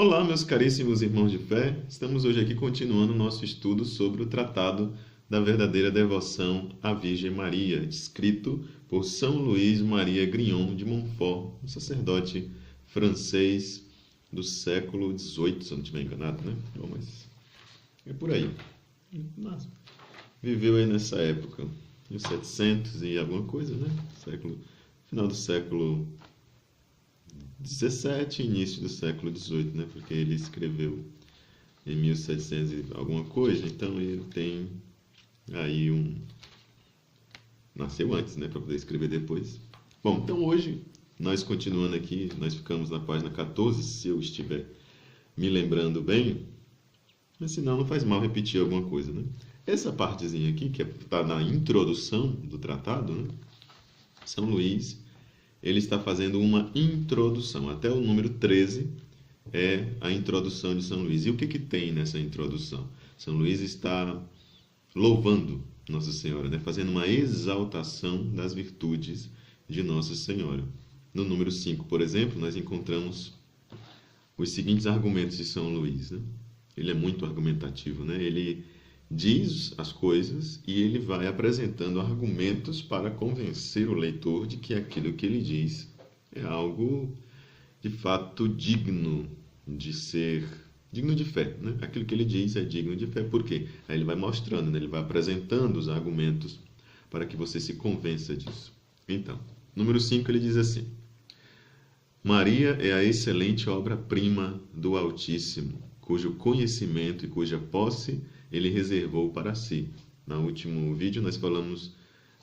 Olá, meus caríssimos irmãos de fé. Estamos hoje aqui continuando o nosso estudo sobre o Tratado da Verdadeira Devoção à Virgem Maria, escrito por São Luís Maria Grignon de Montfort, um sacerdote francês do século XVIII, se eu não estiver enganado, né? Bom, mas é por aí. Mas viveu aí nessa época, 1700 e alguma coisa, né? Final do século 17 e início do século 18, né? Porque ele escreveu em 1700 e alguma coisa, então ele tem aí nasceu antes, né? Para poder escrever depois. Bom, então hoje, nós continuando aqui, nós ficamos na página 14, se eu estiver me lembrando bem, mas senão não faz mal repetir alguma coisa, né? Essa partezinha aqui, que está na introdução do tratado, né? São Luís, ele está fazendo uma introdução. Até o número 13 é a introdução de São Luís. E o que tem nessa introdução? São Luís está louvando Nossa Senhora, né? Fazendo uma exaltação das virtudes de Nossa Senhora. No número 5, por exemplo, nós encontramos os seguintes argumentos de São Luís, né? Ele é muito argumentativo, né? Ele diz as coisas e ele vai apresentando argumentos para convencer o leitor de que aquilo que ele diz é algo de fato digno de ser, digno de fé, né? Aquilo que ele diz é digno de fé. Por quê? Aí ele vai mostrando, né? Ele vai apresentando os argumentos para que você se convença disso. Então, número 5 ele diz assim: Maria é a excelente obra-prima do Altíssimo, cujo conhecimento e cuja posse ele reservou para si. No último vídeo nós falamos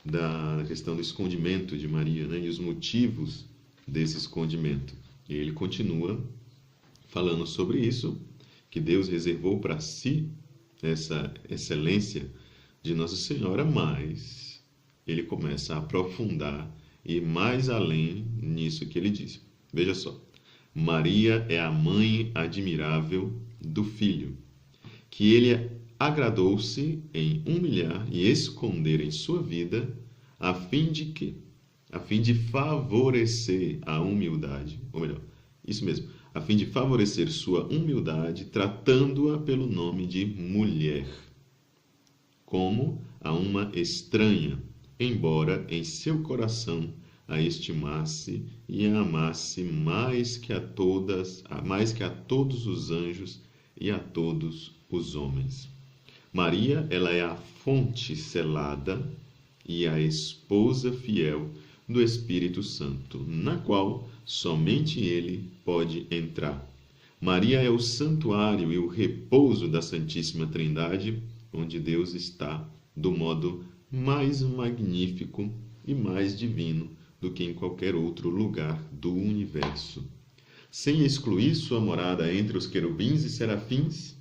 da questão do escondimento de Maria, né? E os motivos desse escondimento. E ele continua falando sobre isso, que Deus reservou para si essa excelência de Nossa Senhora, mas ele começa a aprofundar e ir mais além nisso que ele diz. Veja só, Maria é a mãe admirável do Filho, que ele agradou-se em humilhar e esconder em sua vida, a fim de quê? A fim de favorecer a humildade, ou melhor, isso mesmo, a fim de favorecer sua humildade, tratando-a pelo nome de mulher, como a uma estranha, embora em seu coração a estimasse e a amasse mais que a todos os anjos e a todos os homens. Maria, ela é a fonte selada e a esposa fiel do Espírito Santo, na qual somente ele pode entrar. Maria é o santuário e o repouso da Santíssima Trindade, onde Deus está do modo mais magnífico e mais divino do que em qualquer outro lugar do universo, sem excluir sua morada entre os querubins e serafins,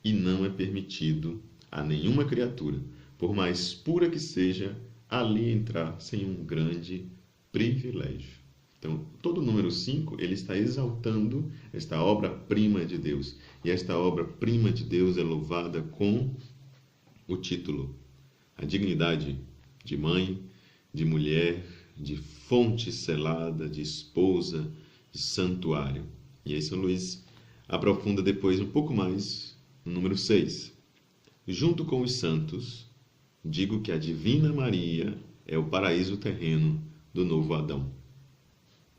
e não é permitido a nenhuma criatura, por mais pura que seja, ali entrar sem um grande privilégio. Então, todo o número 5, ele está exaltando esta obra-prima de Deus. E esta obra-prima de Deus é louvada com o título, a dignidade de mãe, de mulher, de fonte selada, de esposa, de santuário. E aí São Luís aprofunda depois um pouco mais no número 6. Junto com os santos, digo que a Divina Maria é o paraíso terreno do novo Adão,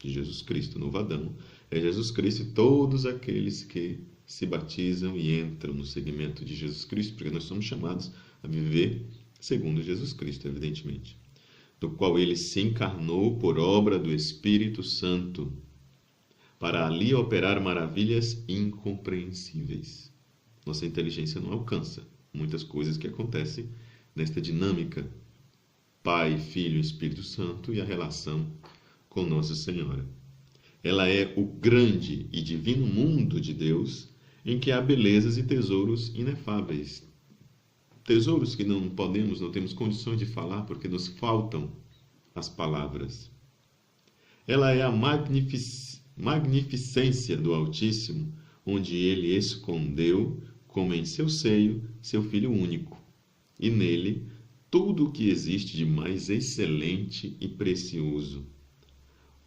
de Jesus Cristo. O novo Adão é Jesus Cristo e todos aqueles que se batizam e entram no seguimento de Jesus Cristo, porque nós somos chamados a viver segundo Jesus Cristo, evidentemente, do qual ele se encarnou por obra do Espírito Santo, para ali operar maravilhas incompreensíveis. Nossa inteligência não alcança muitas coisas que acontecem nesta dinâmica Pai, Filho e Espírito Santo e a relação com Nossa Senhora. Ela é o grande e divino mundo de Deus, em que há belezas e tesouros inefáveis. Tesouros que não temos condições de falar porque nos faltam as palavras. Ela é a magnificência do Altíssimo, onde ele escondeu, como em seu seio, seu Filho único, e nele tudo o que existe de mais excelente e precioso.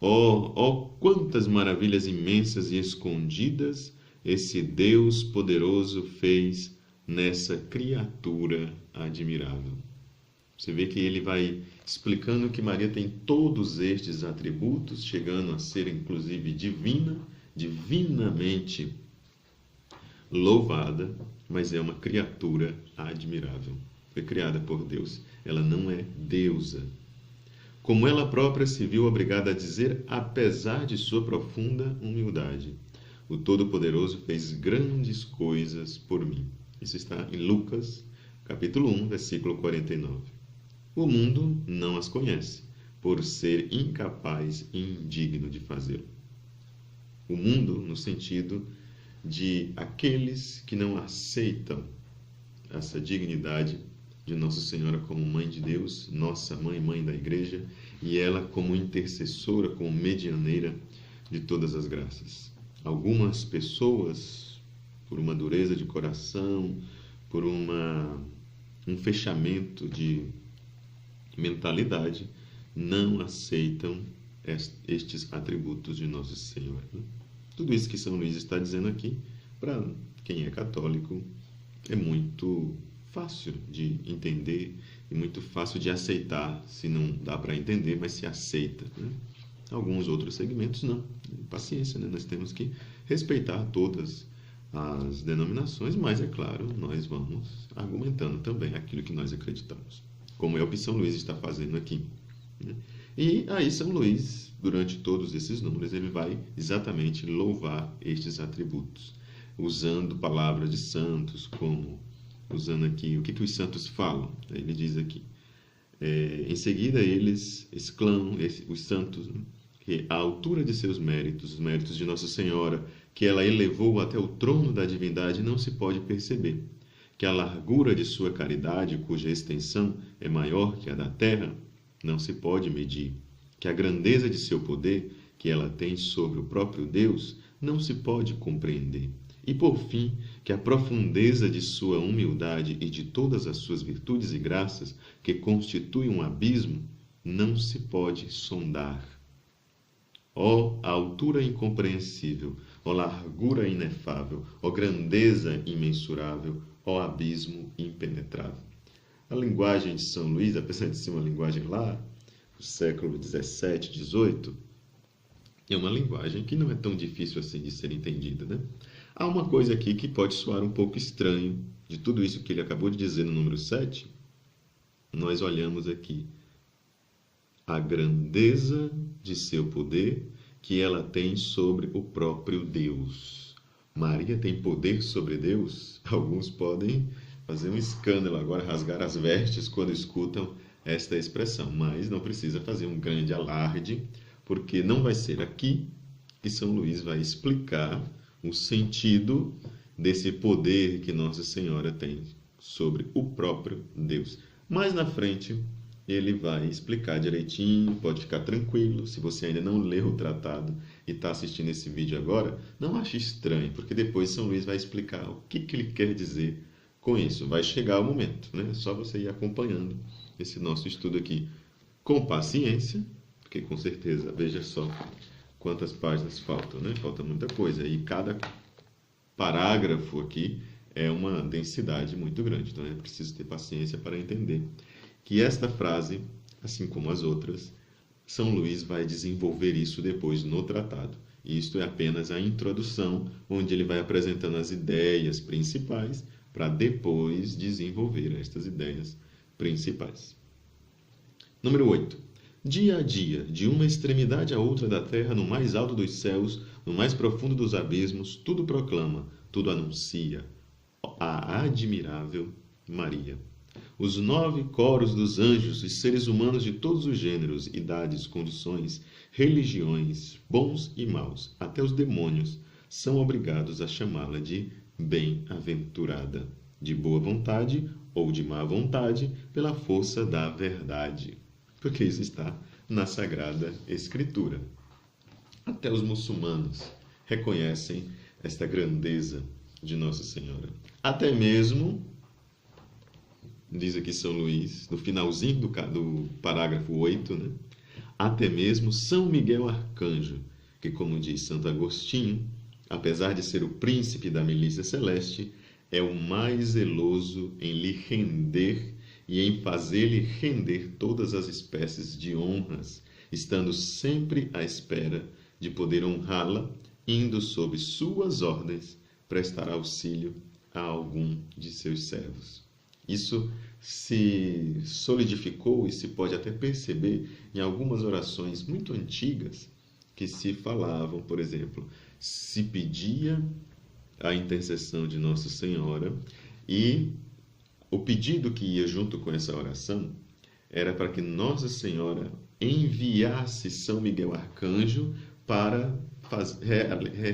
Oh, quantas maravilhas imensas e escondidas esse Deus poderoso fez nessa criatura admirável. Você vê que ele vai explicando que Maria tem todos estes atributos, chegando a ser inclusive divina, divinamente louvada, mas é uma criatura admirável. Foi criada por Deus. Ela não é deusa. Como ela própria se viu obrigada a dizer, apesar de sua profunda humildade, o Todo-Poderoso fez grandes coisas por mim. Isso está em Lucas, capítulo 1, versículo 49. O mundo não as conhece, por ser incapaz e indigno de fazê-lo. O mundo, no sentido de aqueles que não aceitam essa dignidade de Nossa Senhora como Mãe de Deus, nossa Mãe, Mãe da Igreja, e ela como intercessora, como medianeira de todas as graças. Algumas pessoas, por uma dureza de coração, por um fechamento de mentalidade, não aceitam estes atributos de Nossa Senhora. Tudo isso que São Luís está dizendo aqui, para quem é católico, é muito fácil de entender e muito fácil de aceitar, se não dá para entender, mas se aceita, né? Alguns outros segmentos não. Paciência, né? Nós temos que respeitar todas as denominações, mas é claro, nós vamos argumentando também aquilo que nós acreditamos, como é o que São Luís está fazendo aqui, né? E aí São Luís, durante todos esses números, ele vai exatamente louvar estes atributos, usando palavras de santos, como usando aqui o que os santos falam. Ele diz aqui, em seguida eles exclamam, os santos, né, que a altura de seus méritos, os méritos de Nossa Senhora, que ela elevou até o trono da divindade, não se pode perceber, que a largura de sua caridade, cuja extensão é maior que a da terra, não se pode medir, que a grandeza de seu poder, que ela tem sobre o próprio Deus, não se pode compreender. E, por fim, que a profundeza de sua humildade e de todas as suas virtudes e graças, que constituem um abismo, não se pode sondar. Ó altura incompreensível, ó largura inefável, ó grandeza imensurável, ó abismo impenetrável. A linguagem de São Luís, apesar de ser uma linguagem lá do século XVII, XVIII, é uma linguagem que não é tão difícil assim de ser entendida, né? Há uma coisa aqui que pode soar um pouco estranho de tudo isso que ele acabou de dizer no número 7. Nós olhamos aqui a grandeza de seu poder que ela tem sobre o próprio Deus. Maria tem poder sobre Deus? Alguns podem fazer um escândalo agora, rasgar as vestes quando escutam esta expressão, mas não precisa fazer um grande alarde, porque não vai ser aqui que São Luís vai explicar o sentido desse poder que Nossa Senhora tem sobre o próprio Deus. Mais na frente, ele vai explicar direitinho, pode ficar tranquilo. Se você ainda não leu o tratado e está assistindo esse vídeo agora, não ache estranho, porque depois São Luís vai explicar o que ele quer dizer com isso. Vai chegar o momento, né? É só você ir acompanhando esse nosso estudo aqui com paciência, porque com certeza, veja só quantas páginas faltam, né? Falta muita coisa. E cada parágrafo aqui é uma densidade muito grande. Então é preciso ter paciência para entender que esta frase, assim como as outras, São Luís vai desenvolver isso depois no tratado. E isto é apenas a introdução, onde ele vai apresentando as ideias principais para depois desenvolver estas ideias principais. Número 8. Dia a dia, de uma extremidade à outra da terra, no mais alto dos céus, no mais profundo dos abismos, tudo proclama, tudo anuncia a admirável Maria. Os 9 coros dos anjos e seres humanos de todos os gêneros, idades, condições, religiões, bons e maus, até os demônios, são obrigados a chamá-la de bem-aventurada, de boa vontade ou de má vontade, pela força da verdade. Porque isso está na Sagrada Escritura. Até os muçulmanos reconhecem esta grandeza de Nossa Senhora. Até mesmo, diz aqui São Luís, no finalzinho do parágrafo 8, né? Até mesmo São Miguel Arcanjo, que, como diz Santo Agostinho, apesar de ser o príncipe da milícia celeste, é o mais zeloso em lhe render e em fazer-lhe render todas as espécies de honras, estando sempre à espera de poder honrá-la, indo sob suas ordens prestar auxílio a algum de seus servos. Isso se solidificou e se pode até perceber em algumas orações muito antigas que se falavam, por exemplo, se pedia a intercessão de Nossa Senhora e o pedido que ia junto com essa oração era para que Nossa Senhora enviasse São Miguel Arcanjo para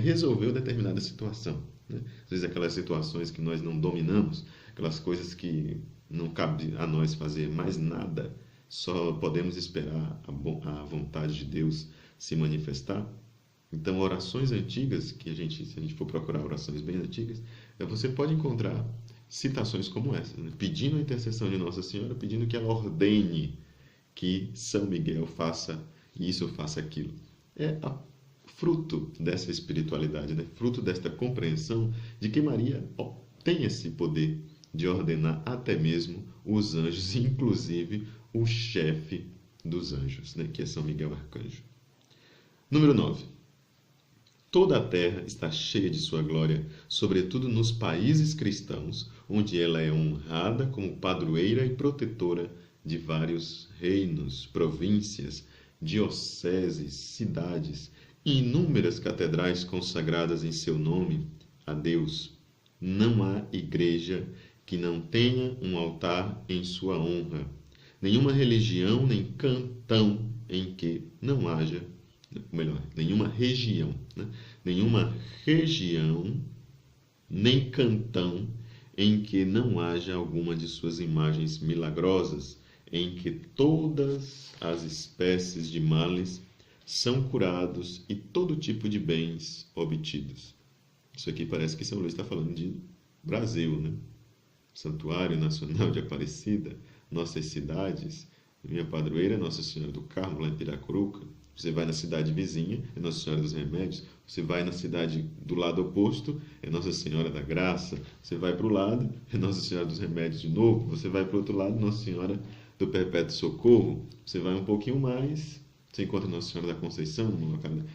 resolver uma determinada situação. Né? Às vezes aquelas situações que nós não dominamos, aquelas coisas que não cabe a nós fazer mais nada, só podemos esperar a vontade de Deus se manifestar. Então, orações antigas, se a gente for procurar orações bem antigas, você pode encontrar citações como essa, né? Pedindo a intercessão de Nossa Senhora, pedindo que ela ordene que São Miguel faça isso, faça aquilo. É fruto dessa espiritualidade, né? Fruto desta compreensão de que Maria tem esse poder de ordenar até mesmo os anjos, inclusive o chefe dos anjos, né? Que é São Miguel Arcanjo. Número 9. Toda a terra está cheia de sua glória, sobretudo nos países cristãos, onde ela é honrada como padroeira e protetora de vários reinos, províncias, dioceses, cidades e inúmeras catedrais consagradas em seu nome a Deus. Não há igreja que não tenha um altar em sua honra, nenhuma religião nem cantão em que não haja, nenhuma região, né? Nenhuma região nem cantão em que não haja alguma de suas imagens milagrosas, em que todas as espécies de males são curados e todo tipo de bens obtidos. Isso aqui parece que São Luís está falando de Brasil, né? Santuário Nacional de Aparecida, nossas cidades, minha padroeira é Nossa Senhora do Carmo, lá em Piracuruca. Você vai na cidade vizinha, é Nossa Senhora dos Remédios. Você vai na cidade do lado oposto, é Nossa Senhora da Graça. Você vai para o lado, é Nossa Senhora dos Remédios de novo. Você vai para o outro lado, Nossa Senhora do Perpétuo Socorro. Você vai um pouquinho mais, você encontra Nossa Senhora da Conceição.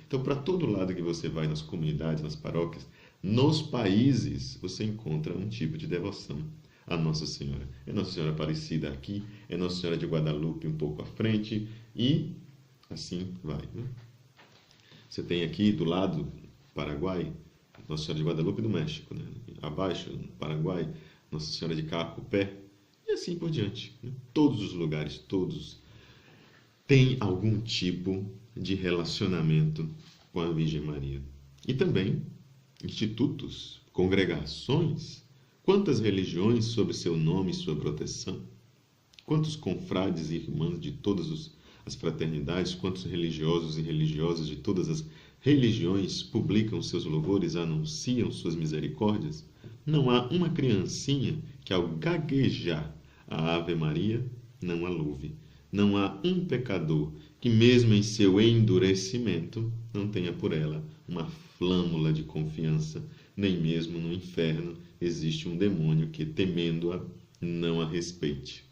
Então, para todo lado que você vai, nas comunidades, nas paróquias, nos países, você encontra um tipo de devoção a Nossa Senhora. É Nossa Senhora Aparecida aqui, é Nossa Senhora de Guadalupe um pouco à frente e assim vai. Né? Você tem aqui do lado, Paraguai, Nossa Senhora de Guadalupe do México. Né? Abaixo, no Paraguai, Nossa Senhora de Carapupé e assim por diante. Né? Todos os lugares, todos têm algum tipo de relacionamento com a Virgem Maria. E também institutos, congregações. Quantas religiões sob seu nome e sua proteção? Quantos confrades e irmãs de todas as fraternidades, quantos religiosos e religiosas de todas as religiões publicam seus louvores, anunciam suas misericórdias? Não há uma criancinha que ao gaguejar a Ave Maria não a louve. Não há um pecador que mesmo em seu endurecimento não tenha por ela uma flâmula de confiança, nem mesmo no inferno existe um demônio que, temendo-a, não a respeite.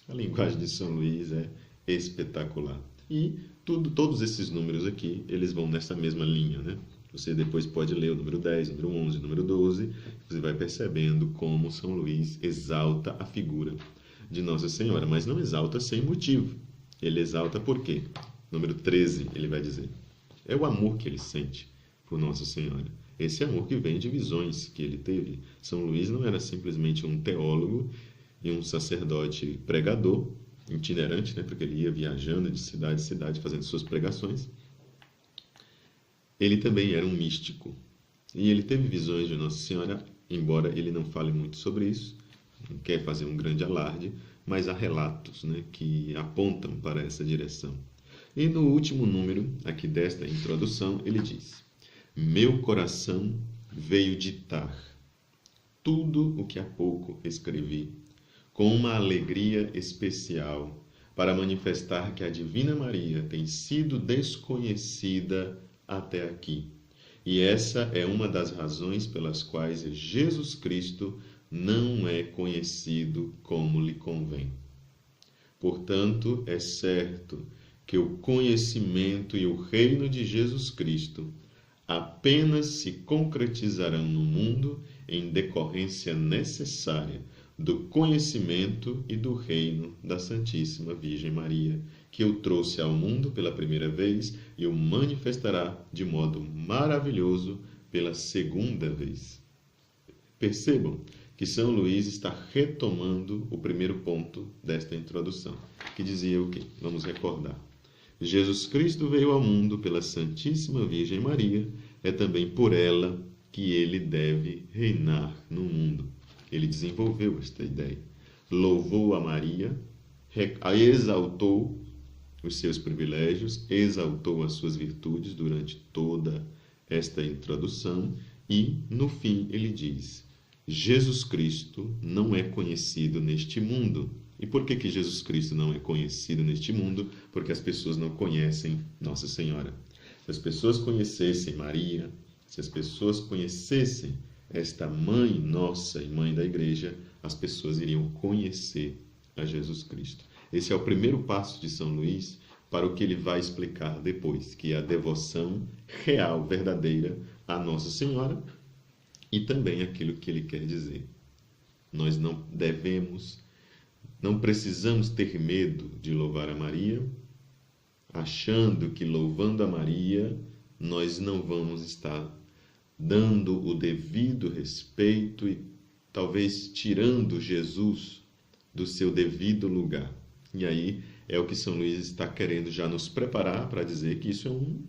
A linguagem de São Luís é espetacular. E todos esses números aqui, eles vão nessa mesma linha, né? Você depois pode ler o número 10, o número 11, o número 12, você vai percebendo como São Luís exalta a figura de Nossa Senhora, mas não exalta sem motivo. Ele exalta por quê? Número 13, ele vai dizer. É o amor que ele sente por Nossa Senhora. Esse amor que vem de visões que ele teve. São Luís não era simplesmente um teólogo e um sacerdote pregador, itinerante, né? Porque ele ia viajando de cidade em cidade fazendo suas pregações. Ele também era um místico. E ele teve visões de Nossa Senhora, embora ele não fale muito sobre isso, não quer fazer um grande alarde, mas há relatos, né, que apontam para essa direção. E no último número, aqui desta introdução, ele diz: meu coração veio ditar tudo o que há pouco escrevi, com uma alegria especial, para manifestar que a Divina Maria tem sido desconhecida até aqui, E essa é uma das razões pelas quais Jesus Cristo não é conhecido como lhe convém. Portanto, é certo que o conhecimento e o reino de Jesus Cristo apenas se concretizarão no mundo em decorrência necessária do conhecimento e do reino da Santíssima Virgem Maria, que o trouxe ao mundo pela primeira vez e o manifestará de modo maravilhoso pela segunda vez. Percebam que São Luís está retomando o primeiro ponto desta introdução, que dizia o quê? Vamos recordar. Jesus Cristo veio ao mundo pela Santíssima Virgem Maria, é também por ela que ele deve reinar no mundo. Ele desenvolveu esta ideia. Louvou a Maria, exaltou os seus privilégios, exaltou as suas virtudes durante toda esta introdução e, no fim, ele diz: Jesus Cristo não é conhecido neste mundo. E por que Jesus Cristo não é conhecido neste mundo? Porque as pessoas não conhecem Nossa Senhora. Se as pessoas conhecessem Maria, se as pessoas conhecessem esta Mãe Nossa e Mãe da Igreja, as pessoas iriam conhecer a Jesus Cristo. Esse é o primeiro passo de São Luís para o que ele vai explicar depois, que é a devoção real, verdadeira a Nossa Senhora e também aquilo que ele quer dizer. Nós não precisamos ter medo de louvar a Maria, achando que louvando a Maria nós não vamos estar dando o devido respeito e talvez tirando Jesus do seu devido lugar. E aí é o que São Luís está querendo já nos preparar para dizer que isso é um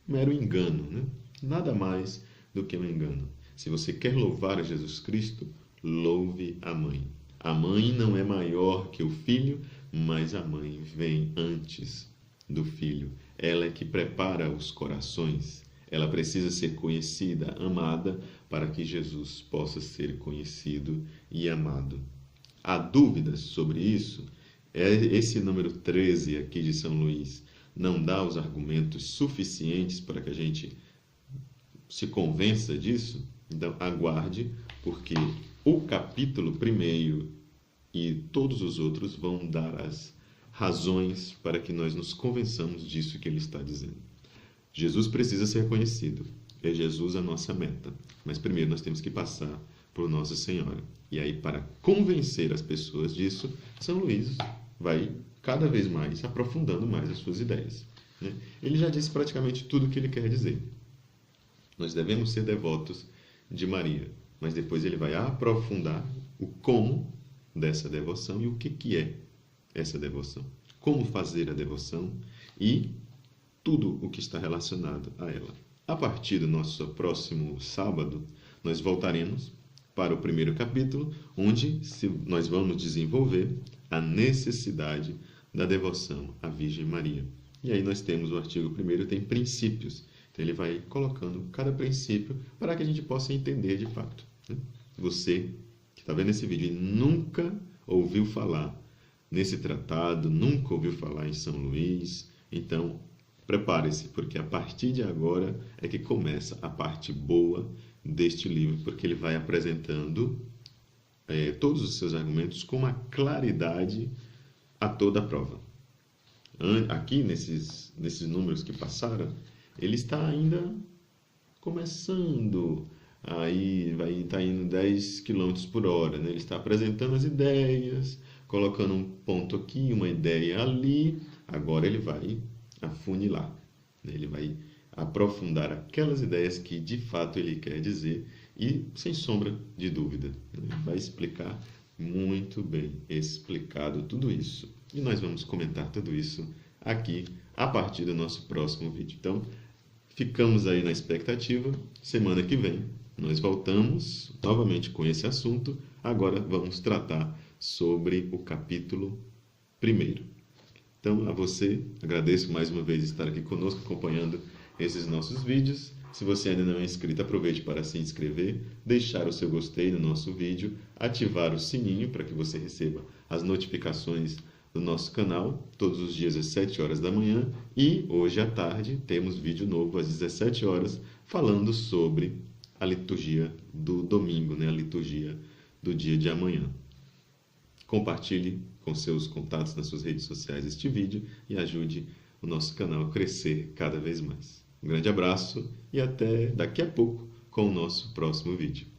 mero engano, né? Nada mais do que um engano. Se você quer louvar a Jesus Cristo, louve a Mãe. A Mãe não é maior que o Filho, mas a Mãe vem antes do Filho. Ela é que prepara os corações. Ela precisa ser conhecida, amada, para que Jesus possa ser conhecido e amado. Há dúvidas sobre isso? Esse número 13 aqui de São Luís não dá os argumentos suficientes para que a gente se convença disso? Então, aguarde, porque o capítulo 1 e todos os outros vão dar as razões para que nós nos convençamos disso que ele está dizendo. Jesus precisa ser conhecido. É Jesus a nossa meta. Mas primeiro nós temos que passar por Nossa Senhora. E aí, para convencer as pessoas disso, São Luís vai cada vez mais aprofundando mais as suas ideias, né? Ele já disse praticamente tudo o que ele quer dizer. Nós devemos ser devotos de Maria. Mas depois ele vai aprofundar o como dessa devoção e o que é essa devoção. Como fazer a devoção e tudo o que está relacionado a ela. A partir do nosso próximo sábado, nós voltaremos para o primeiro capítulo, onde nós vamos desenvolver a necessidade da devoção à Virgem Maria. E aí nós temos o artigo 1º, tem princípios. Então ele vai colocando cada princípio para que a gente possa entender de fato, né? Você que está vendo esse vídeo e nunca ouviu falar nesse tratado, nunca ouviu falar em São Luís, então prepare-se, porque a partir de agora é que começa a parte boa deste livro, porque ele vai apresentando todos os seus argumentos com uma claridade a toda a prova. Aqui, nesses números que passaram, ele está ainda começando, aí vai estar indo 10 km por hora, né? Ele está apresentando as ideias, colocando um ponto aqui, uma ideia ali, agora ele vai afunilar, né? Ele vai aprofundar aquelas ideias que de fato ele quer dizer e, sem sombra de dúvida, né? Vai explicar muito bem explicado tudo isso. E nós vamos comentar tudo isso aqui a partir do nosso próximo vídeo. Então, ficamos aí na expectativa. Semana que vem nós voltamos novamente com esse assunto. Agora vamos tratar sobre o capítulo 1º. Então, a você, agradeço mais uma vez estar aqui conosco, acompanhando esses nossos vídeos. Se você ainda não é inscrito, aproveite para se inscrever, deixar o seu gostei no nosso vídeo, ativar o sininho para que você receba as notificações do nosso canal, todos os dias às 7 horas da manhã, e hoje à tarde temos vídeo novo às 17 horas, falando sobre a liturgia do domingo, né? A liturgia do dia de amanhã. Compartilhe com seus contatos nas suas redes sociais este vídeo e ajude o nosso canal a crescer cada vez mais. Um grande abraço e até daqui a pouco com o nosso próximo vídeo.